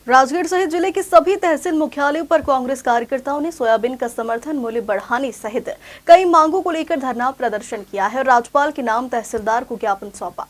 राजगढ़ सहित जिले के सभी तहसील मुख्यालयों पर कांग्रेस कार्यकर्ताओं ने सोयाबीन का समर्थन मूल्य बढ़ाने सहित कई मांगों को लेकर धरना प्रदर्शन किया है और राज्यपाल के नाम तहसीलदार को ज्ञापन सौंपा।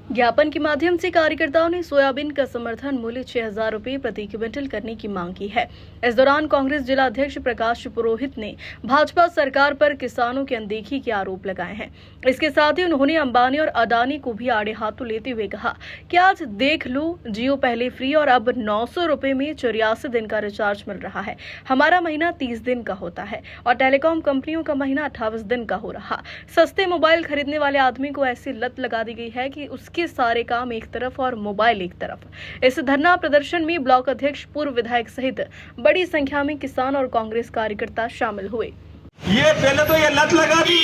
ज्ञापन के माध्यम से कार्यकर्ताओं ने सोयाबीन का समर्थन मूल्य 6,000 रुपये प्रति क्विंटल करने की मांग की है। इस दौरान कांग्रेस जिला अध्यक्ष प्रकाश पुरोहित ने भाजपा सरकार पर किसानों की अनदेखी के आरोप लगाए हैं। इसके साथ ही उन्होंने अंबानी और अडानी को भी आड़े हाथों लेते हुए कहा कि आज देख लो, जियो पहले फ्री और अब 900 रुपये में 84 दिन का रिचार्ज मिल रहा है। हमारा महीना 30 दिन का होता है और टेलीकॉम कंपनियों का महीना 28 दिन का हो रहा। सस्ते मोबाइल खरीदने वाले आदमी को ऐसी लत लगा दी गई है कि उसके सारे काम एक तरफ और मोबाइल एक तरफ। इस धरना प्रदर्शन में ब्लॉक अध्यक्ष, पूर्व विधायक सहित बड़ी संख्या में किसान और कांग्रेस कार्यकर्ता शामिल हुए। ये पहले तो ये लत लगा दी,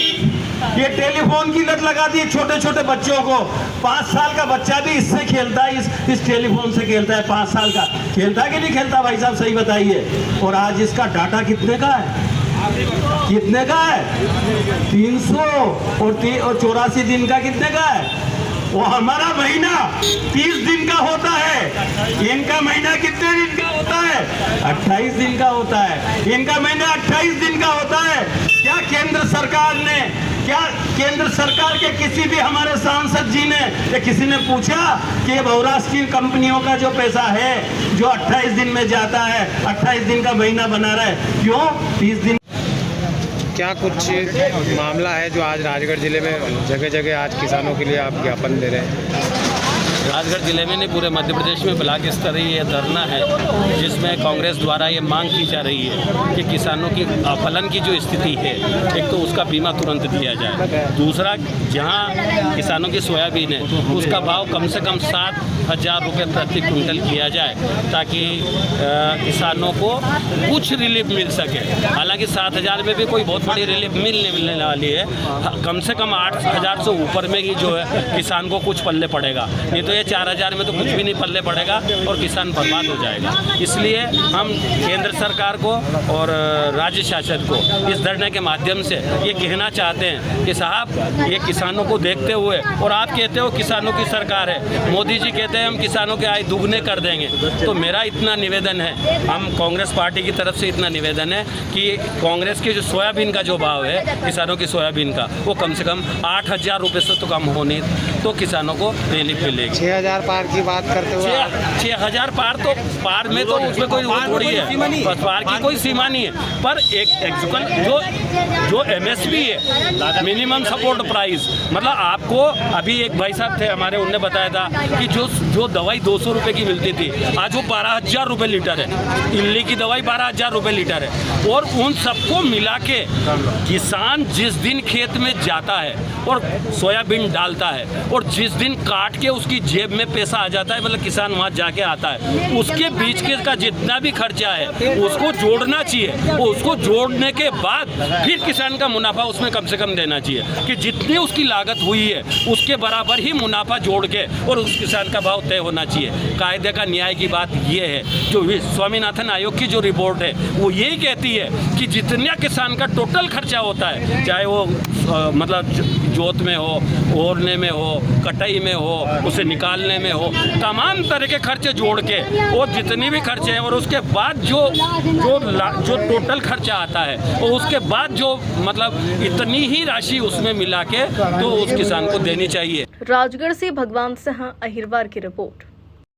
ये टेलीफोन की लत लगा दी छोटे छोटे बच्चों को। 5 साल का बच्चा भी इससे खेलता है, इस टेलीफोन से खेलता है। 5 साल का खेलता कि नहीं खेलता भाई साहब, सही बताइए। और आज इसका डाटा कितने का है? कितने का है? 300 और 84 दिन का कितने का है? वो हमारा महीना 30 दिन का होता है। इनका महीना कितने दिन का होता है? 28 दिन का होता है। इनका महीना 28 दिन का होता है। क्या केंद्र सरकार के किसी भी हमारे सांसद जी ने या किसी ने पूछा कि बहुराष्ट्रीय कंपनियों का जो पैसा है जो 28 दिन में जाता है, 28 दिन का महीना बना रहा है, क्यों 30 दिन? क्या कुछ मामला है जो आज राजगढ़ जिले में जगह जगह आज किसानों के लिए आप ज्ञापन दे रहे हैं? राजगढ़ जिले में नहीं, पूरे मध्य प्रदेश में ब्लॉक स्तरीय ये धरना है जिसमें कांग्रेस द्वारा ये मांग की जा रही है कि किसानों की फलन की जो स्थिति है, एक तो उसका बीमा तुरंत दिया जाए, दूसरा जहां किसानों की सोयाबीन है उसका भाव कम से कम 7,000 रुपये प्रति क्विंटल किया जाए ताकि किसानों को कुछ रिलीफ मिल सके। हालांकि 7,000 में भी कोई बहुत बड़ी रिलीफ मिलने वाली है, कम से कम 8,000 से ऊपर में ही जो है किसान को कुछ पल्ले पड़ेगा, नहीं तो ये 4,000 में तो कुछ भी नहीं पल्ले पड़ेगा और किसान बर्बाद हो जाएगा। इसलिए हम केंद्र सरकार को और राज्य शासन को इस धरने के माध्यम से ये कहना चाहते हैं कि साहब, ये किसानों को देखते हुए, और आप कहते हो किसानों की सरकार है, मोदी जी कहते हैं हम किसानों के आय दुगने कर देंगे, तो मेरा इतना निवेदन है, हम कांग्रेस पार्टी की तरफ से इतना निवेदन है कि कांग्रेस के जो सोयाबीन का जो भाव है किसानों की सोयाबीन का, वो कम से कम 8,000 रुपये से तो कम होने तो किसानों को रिलीफ मिलेगी। 6,000 पार की बात करते हुए 6,000 पार, तो पार में तो उसमें कोई थोड़ी है, पार की कोई सीमा नहीं है, पर एक एक्चुअल जो MSP है, मिनिमम सपोर्ट प्राइस, मतलब आपको अभी एक भाई साहब थे हमारे, उनने बताया था कि जो दवाई 200 रुपये की मिलती थी आज वो 12,000 रुपये लीटर है। इल्ली की दवाई 12,000 रुपये लीटर है। और उन सबको मिला के किसान जिस दिन खेत में जाता है और सोयाबीन डालता है और जिस दिन काट के उसकी जेब में पैसा आ जाता है, मतलब किसान वहाँ जाके आता है, उसके बीच के का जितना भी खर्चा है उसको जोड़ना चाहिए। और उसको जोड़ने के बाद फिर किसान का मुनाफा उसमें कम से कम देना चाहिए कि जितनी उसकी लागत हुई है उसके बराबर ही मुनाफा जोड़ के और उस किसान का भाव तय होना चाहिए। कायदे का न्याय की बात ये है, जो स्वामीनाथन आयोग की जो रिपोर्ट है वो यही कहती है कि जितना किसान का टोटल खर्चा होता है, चाहे वो मतलब जोत में हो, ओरने में हो, कटाई में हो, उसे निकालने में हो, तमाम तरह के खर्चे जोड़ के और जितनी भी खर्चे हैं और उसके बाद जो टोटल खर्चा आता है और उसके बाद जो मतलब इतनी ही राशि उसमें मिला के तो उस किसान को देनी चाहिए। राजगढ़ से भगवान सिंह अहिरवार की रिपोर्ट।